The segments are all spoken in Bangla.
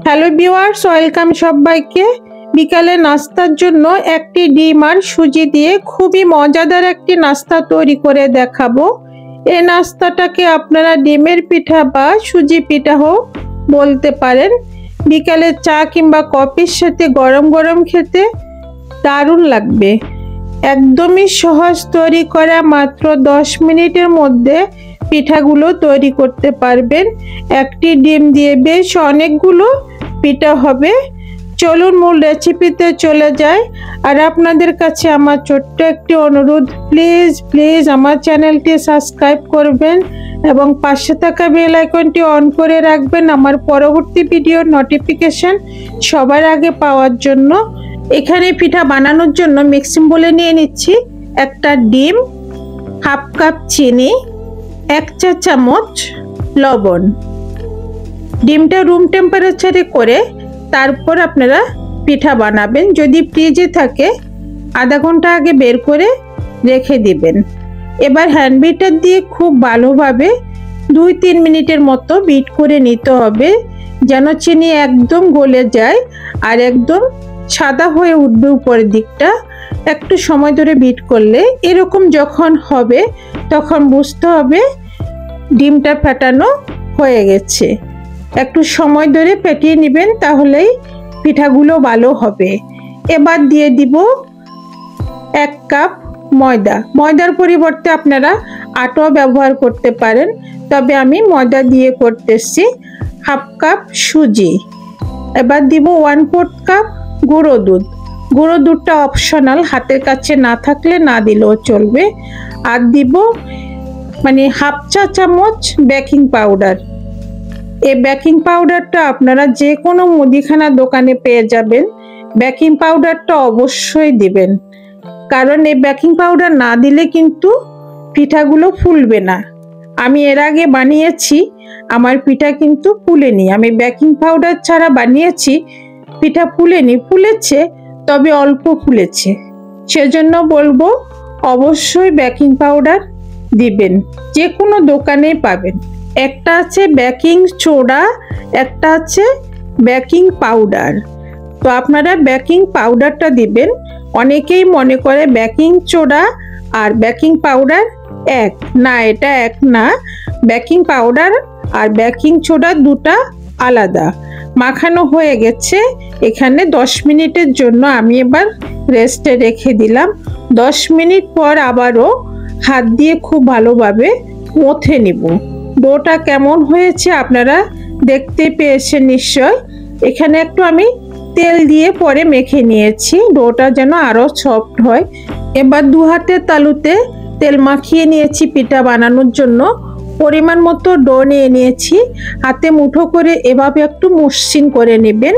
হ্যালো ভিউয়ার্স, ওয়েলকাম সবাইকে। বিকালে নাস্তার জন্য একটি ডিম আর সুজি দিয়ে খুবই মজাদার একটি নাস্তা তৈরি করে দেখাবো। এই নাস্তাটাকে আপনারা ডিমের পিঠা বা সুজি পিঠাও বলতে পারেন। বিকালে চা কিংবা কফির সাথে গরম গরম খেতে দারুণ লাগবে। একদমই সহজ, তৈরি করা মাত্র 10 মিনিটের মধ্যে পিঠাগুলো তৈরি করতে পারবেন। একটি ডিম দিয়ে বেশ অনেকগুলো পিঠা হবে। চলুন মূল রেসিপিতে চলে যাই। আর আপনাদের কাছে আমার ছোট্ট একটি অনুরোধ, প্লিজ আমার চ্যানেলটি সাবস্ক্রাইব করবেন এবং পাশে থাকা বেল আইকনটি অন করে রাখবেন আমার পরবর্তী ভিডিওর নোটিফিকেশন সবার আগে পাওয়ার জন্য। এখানে পিঠা বানানোর জন্য মিক্সিং বলে নিয়ে নিচ্ছি একটা ডিম, হাফ কাপ চিনি, 1 চা চামচ লবণ। ডিমটা রুম টেম্পারেচারে করে তারপর আপনারা পিঠা বানাবেন। যদি ফ্রিজে থাকে আধা ঘন্টা আগে বের করে রেখে দিবেন। এবার হ্যান্ড বিটার দিয়ে খুব ভালোভাবে 2-3 মিনিটের মতো বিট করে নিতে হবে, যেন চিনি একদম গলে যায় আর একদম সাদা হয়ে উঠবে উপরের দিকটা। একটু সময় ধরে বিট করলে এরকম যখন হবে তখন বুঝতে হবে ডিমটা ফেটানো হয়ে গেছে। একটু সময় ধরে ফেটিয়ে নেবেন, তাহলেই পিঠাগুলো ভালো হবে। এবার দিয়ে দিব 1 কাপ ময়দা। ময়দার পরিবর্তে আপনারা আটাও ব্যবহার করতে পারেন, তবে আমি ময়দা দিয়ে করতেছি। হাফ কাপ সুজি। এবার দিব 1/4 কাপ গুঁড়ো দুধ। গুঁড়ো দুধটা অপশনাল, হাতের কাছে না থাকলে না দিলেও চলবে। আর দিব হাফ চা চামচ বেকিং পাউডার। এই বেকিং পাউডারটা আপনারা যে কোনো মুদিখানা দোকানে পেয়ে যাবেন। বেকিং পাউডারটা অবশ্যই দিবেন, কারণ এই বেকিং পাউডার না দিলে কিন্তু পিঠাগুলো ফুলবে না। আমি এর আগে বানিয়েছি, আমার পিঠা কিন্তু ফুলেনি। আমি বেকিং পাউডার ছাড়া বানিয়েছি, পিঠা ফুলেনি, ফুলেছে তবে অল্প ফুলেছে। সেজন্য বলবো অবশ্যই বেকিং পাউডার দিবেন, যে কোনো দোকানেই পাবেন। একটা আছে বেকিং সোডা, একটা আছে বেকিং পাউডার। তো আপনারা বেকিং পাউডারটা দিবেন। অনেকেই মনে করে বেকিং সোডা আর বেকিং পাউডার এক, না এটা এক না। বেকিং পাউডার আর বেকিং সোডা দুটা আলাদা। মাখানো হয়ে গেছে। এখানে 10 মিনিটের জন্য আমি এবার রেস্টে রেখে দিলাম। 10 মিনিট পর আবারও হাত দিয়ে খুব ভালোভাবে মথে নিব। ডোটা কেমন হয়েছে আপনারা দেখতে পেয়েছেন নিশ্চয়। এখানে একটু আমি তেল দিয়ে পরে মেখে নিয়েছি, ডোটা যেন আরো সফট হয়। এবার 2 হাতের তালুতে তেল মাখিয়ে নিয়েছি পিঠা বানানোর জন্য। পরিমাণ মতো ডো নিয়ে নিয়েছি। হাতে মুঠো করে এভাবে একটু মসৃণ করে নেবেন।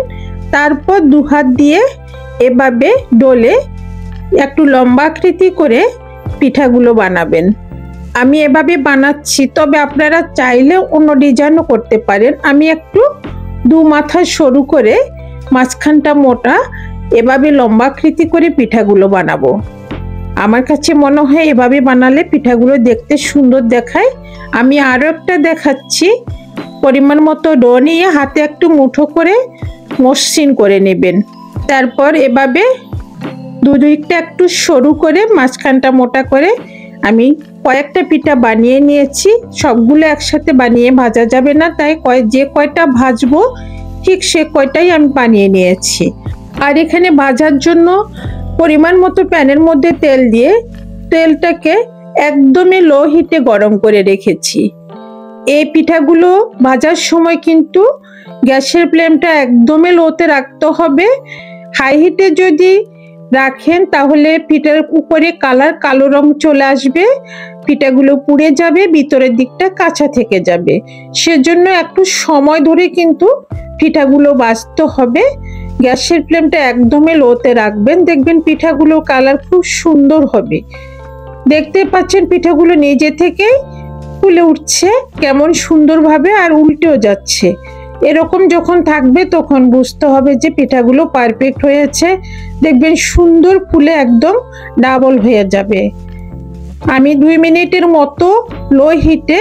তারপর 2 হাত দিয়ে এভাবে ডলে একটু লম্বা আকৃতি করে পিঠাগুলো বানাবেন। আমি এভাবে বানাচ্ছি, তবে আপনারা চাইলে অন্য ডিজাইনও করতে পারেন। আমি একটু 2 মাথা সরু করে মাঝখানটা মোটা এভাবে লম্বা আকৃতি করে পিঠাগুলো বানাবো। আমার কাছে মনে হয় এভাবে বানালে পিঠাগুলো দেখতে সুন্দর দেখায়। আমি আরো একটা দেখাচ্ছি। পরিমাণ মতো ডো নিয়ে হাতে একটু মুঠো করে মসৃণ করে নেবেন। তারপর এভাবে দুদিকটা একটু সরু করে মাঝখানটা মোটা করে আমি কয়েকটা পিঠা বানিয়ে নিয়েছি। সবগুলো একসাথে বানিয়ে ভাজা যাবে না, তাই যে কয়টা ভাজবো ঠিক সে কয়টাই আমি বানিয়ে নিয়েছি। আর এখানে ভাজার জন্য পরিমাণ মতো প্যানের মধ্যে তেল দিয়ে তেলটাকে একদমই লো হিটে গরম করে রেখেছি। এই পিঠাগুলো ভাজার সময় কিন্তু গ্যাসের ফ্লেমটা একদমই লোতে রাখতে হবে। হাই হিটে যদি রাখেন তাহলে পিঠার উপরে কালো রং চলে আসবে, পিঠাগুলো পুড়ে যাবে, ভিতরের দিকটা কাঁচা থেকে যাবে। সেজন্য একটু সময় ধরে কিন্তু পিঠাগুলো ভাজতে হবে। গ্যাসের ফ্লেমটা একদমই লোতে রাখবেন, দেখবেন পিঠাগুলো কালার খুব সুন্দর হবে। দেখতে পাচ্ছেন পিঠাগুলো নিজে থেকেই ফুলে উঠছে কেমন সুন্দরভাবে, আর উল্টেও যাচ্ছে। এরকম যখন থাকবে তখন বুঝতে হবে যে পিঠাগুলো পারফেক্ট হয়েছে। দেখবেন সুন্দর ফুলে একদম ডাবল হয়ে যাবে। আমি 2 মিনিটের মতো লো হিটে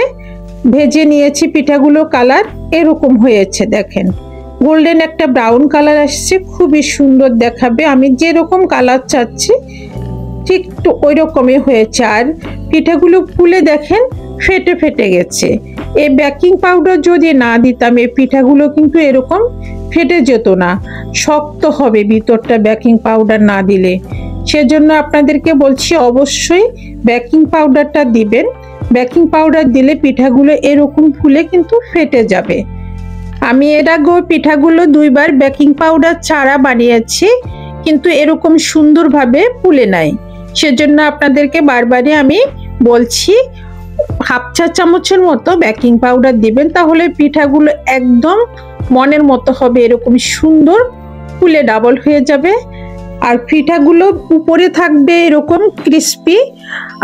ভেজে নিয়েছি পিঠাগুলো, কালার এরকম হয়েছে দেখেন। গোল্ডেন একটা ব্রাউন কালার আসছে, খুবই সুন্দর দেখাবে। আমি যেরকম কালার চাচ্ছি ঠিক তো ওই রকমই হয়েছে। আর পিঠাগুলো ফুলে দেখেন ফেটে ফেটে গেছে। এই বেকিং পাউডার যদি না দিতাম এই পিঠাগুলো কিন্তু এরকম ফেটে যেত না, শক্ত হবে ভিতরটা বেকিং পাউডার না দিলে। সেজন্য আপনাদেরকে বলছি অবশ্যই বেকিং পাউডারটা দিবেন। বেকিং পাউডার দিলে পিঠাগুলো এরকম ফুলে কিন্তু ফেটে যাবে। আমি এর আগেও পিঠাগুলো 2বার বেকিং পাউডার ছাড়া বানিয়েছি, কিন্তু এরকম সুন্দরভাবে ফুলে নাই। সেজন্য আপনাদেরকে বারবারই আমি বলছি হাফ চা চামচের মতো বেকিং পাউডার দিবেন, তাহলে পিঠাগুলো একদম মনের মতো হবে, এরকম সুন্দর ফুলে ডাবল হয়ে যাবে। আর পিঠাগুলো উপরে থাকবে এরকম ক্রিস্পি,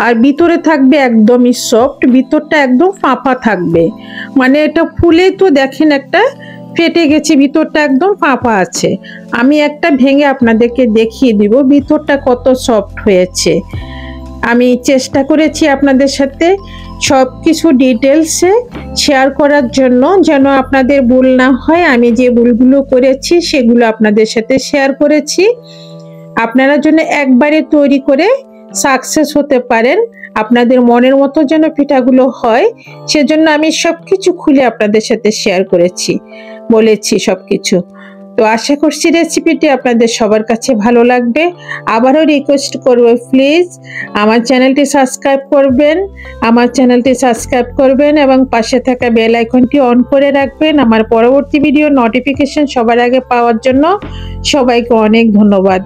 আর ভিতরে থাকবে একদমই সফট, ভিতরটা একদম ফাঁপা থাকবে। মানে এটা ফুলে তো দেখেন একটা ফেটে গেছে, ভিতরটা একদম ফাঁপা আছে। আমি একটা ভেঙে আপনাদেরকে দেখিয়ে দিব ভিতরটা কত সফট হয়েছে। আমি চেষ্টা করেছি আপনাদের সাথে সব কিছু ডিটেলসে শেয়ার করার জন্য, যেন আপনাদের ভুল না হয়। আমি যে ভুলগুলো করেছি সেগুলো আপনাদের সাথে শেয়ার করেছি, আপনারা যেন একবারে তৈরি করে সাকসেস হতে পারেন, আপনাদের মনের মতো যেন পিঠাগুলো হয়। সেজন্য আমি সবকিছু খুলে আপনাদের সাথে শেয়ার করেছি, বলেছি সবকিছু। তো আশা করছি রেসিপিটি আপনাদের সবার কাছে ভালো লাগবে। আবারও রিকোয়েস্ট করব, প্লিজ আমার চ্যানেলটি সাবস্ক্রাইব করবেন এবং পাশে থাকা বেল আইকনটি অন করে রাখবেন আমার পরবর্তী ভিডিও নোটিফিকেশন সবার আগে পাওয়ার জন্য। সবাইকে অনেক ধন্যবাদ।